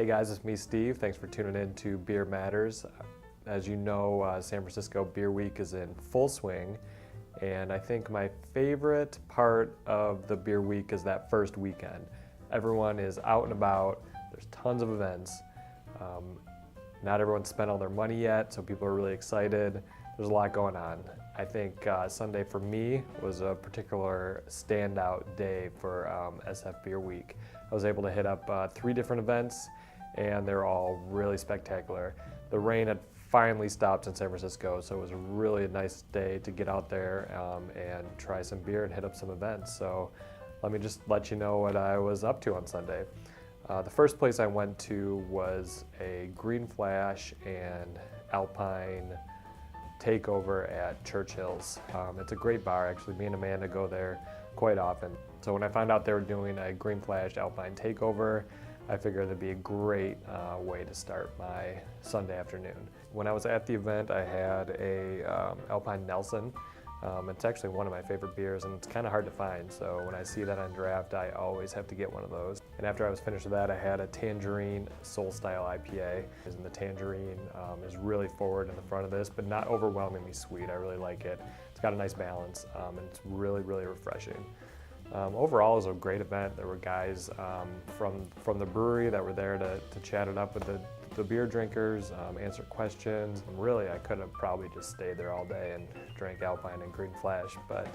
Hey guys, it's me, Steve. Thanks for tuning in to Beer Matters. As you know, San Francisco Beer Week is in full swing, and I think my favorite part of the Beer Week is that first weekend. Everyone is out and about, there's tons of events. Not everyone's spent all their money yet, so people are really excited. There's a lot going on. I think Sunday for me was a particular standout day for SF Beer Week. I was able to hit up 3 different events, and they're all really spectacular. The rain had finally stopped in San Francisco, so it was really a nice day to get out there and try some beer and hit up some events. So let me just let you know what I was up to on Sunday. The first place I went to was a Green Flash and Alpine takeover at Churchill's. It's a great bar, actually. Me and Amanda go there quite often. So when I found out they were doing a Green Flash Alpine takeover, I figured it'd be a great way to start my Sunday afternoon. When I was at the event, I had a Alpine Nelson. It's actually one of my favorite beers, and it's kind of hard to find, so when I see that on draft, I always have to get one of those. And after I was finished with that, I had a Tangerine Soul Style IPA. And the Tangerine is really forward in the front of this, but not overwhelmingly sweet. I really like it. It's got a nice balance, and it's really, really refreshing. Overall, it was a great event. There were guys from the brewery that were there to chat it up with the beer drinkers, answer questions. And really, I could have probably just stayed there all day and drank Alpine and Green Flash, but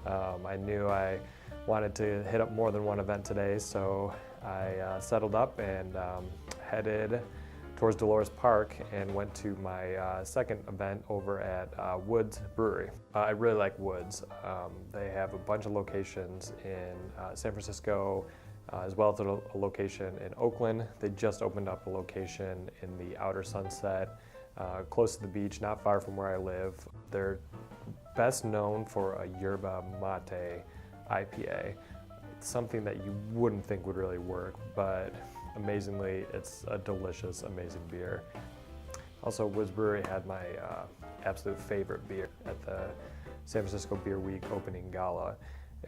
I knew I wanted to hit up more than one event today, so I settled up and headed towards Dolores Park and went to my second event over at Woods Brewery. I really like Woods. They have a bunch of locations in San Francisco, as well as a location in Oakland. They just opened up a location in the Outer Sunset, close to the beach, not far from where I live. They're best known for a yerba mate IPA. It's something that you wouldn't think would really work, but amazingly, it's a delicious, amazing beer. Also, Woods Brewery had my absolute favorite beer at the San Francisco Beer Week opening gala.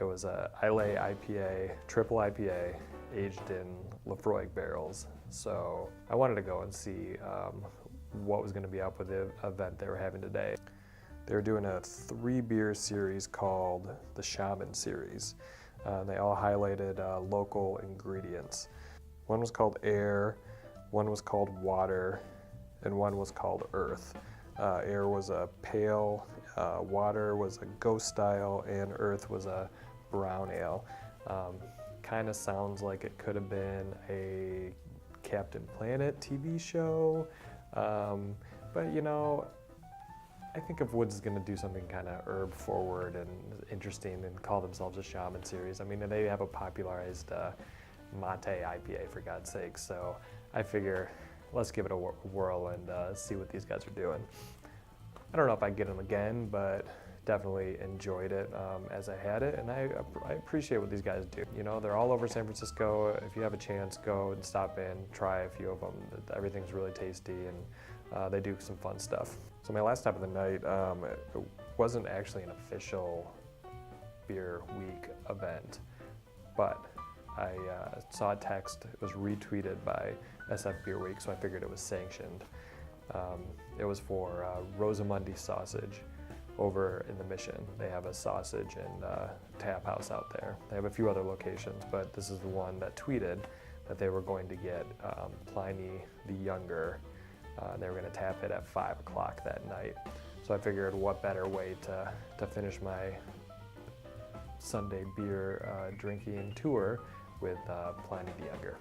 It was a Islay IPA, triple IPA, aged in Lafroig barrels. So I wanted to go and see what was going to be up with the event they were having today. They were doing a 3-beer series called the Shaman series. They all highlighted local ingredients. One was called air, one was called water, and one was called earth. Air was a pale, water was a ghost style, and earth was a brown ale. Kind of sounds like it could have been a Captain Planet TV show, but you know, I think if Woods is going to do something kind of herb forward and interesting and call themselves a Shaman series, I mean, they have a popularized mate IPA, for God's sake, so I figure let's give it a whirl and see what these guys are doing. I don't know if I get them again, but definitely enjoyed it as I had it, and I appreciate what these guys do. You know, they're all over San Francisco. If you have a chance, go and stop in, try a few of them. Everything's really tasty, and they do some fun stuff. So my last stop of the night, it wasn't actually an official Beer Week event, but I saw a text. It was retweeted by SF Beer Week, so I figured it was sanctioned. It was for Rosamundi Sausage over in the Mission. They have a sausage and tap house out there. They have a few other locations, but this is the one that tweeted that they were going to get Pliny the Younger. They were going to tap it at 5 o'clock that night. So I figured what better way to finish my Sunday beer drinking tour with Pliny the Younger.